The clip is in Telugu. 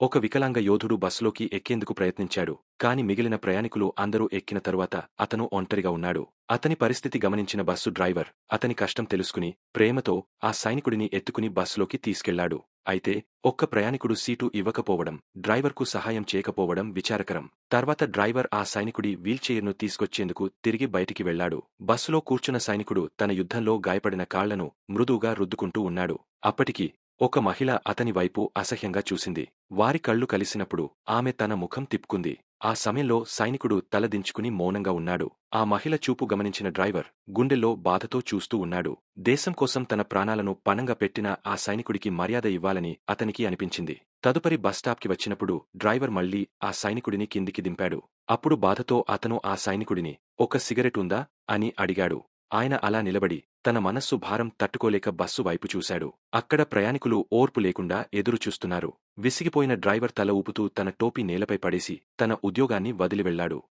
ఒక వికలాంగ యోధుడు బస్సులోకి ఎక్కేందుకు ప్రయత్నించాడు. కాని మిగిలిన ప్రయాణికులు అందరూ ఎక్కిన తరువాత అతను ఒంటరిగా ఉన్నాడు. అతని పరిస్థితి గమనించిన బస్సు డ్రైవర్ అతని కష్టం తెలుసుకుని ప్రేమతో ఆ సైనికుడిని ఎత్తుకుని బస్సులోకి తీసుకెళ్లాడు. అయితే ఒక్క ప్రయాణికుడు సీటు ఇవ్వకపోవడం, డ్రైవర్కు సహాయం చేయకపోవడం విచారకరం. తర్వాత డ్రైవర్ ఆ సైనికుడి వీల్చైర్ను తీసుకొచ్చేందుకు తిరిగి బయటికి వెళ్లాడు. బస్సులో కూర్చున్న సైనికుడు తన యుద్ధంలో గాయపడిన కాళ్లను మృదువుగా రుద్దుకుంటూ ఉన్నాడు. అప్పటికి ఒక మహిళ అతని వైపు అసహ్యంగా చూసింది. వారి కళ్ళు కలిసినప్పుడు ఆమె తన ముఖం తిప్పుకుంది. ఆ సమయంలో సైనికుడు తల దించుకుని మౌనంగా ఉన్నాడు. ఆ మహిళ చూపు గమనించిన డ్రైవర్ గుండెల్లో బాధతో చూస్తూ ఉన్నాడు. దేశం కోసం తన ప్రాణాలను పణంగా పెట్టిన ఆ సైనికుడికి మర్యాద ఇవ్వాలని అతనికి అనిపించింది. తదుపరి బస్టాప్కి వచ్చినప్పుడు డ్రైవర్ మళ్లీ ఆ సైనికుడిని కిందికి దింపాడు. అప్పుడు బాధతో అతను ఆ సైనికుడిని "ఒక సిగరెట్ ఉందా?" అని అడిగాడు. ఆయన అలా నిలబడి తన మనస్సు భారం తట్టుకోలేక బస్సు వైపు చూశాడు. అక్కడ ప్రయాణికులు ఓర్పు లేకుండా ఎదురు చూస్తున్నారు. విసిగిపోయిన డ్రైవర్ తల ఊపుతూ తన టోపీ నేలపై పడేసి తన ఉద్యోగాన్ని వదిలి వెళ్లాడు.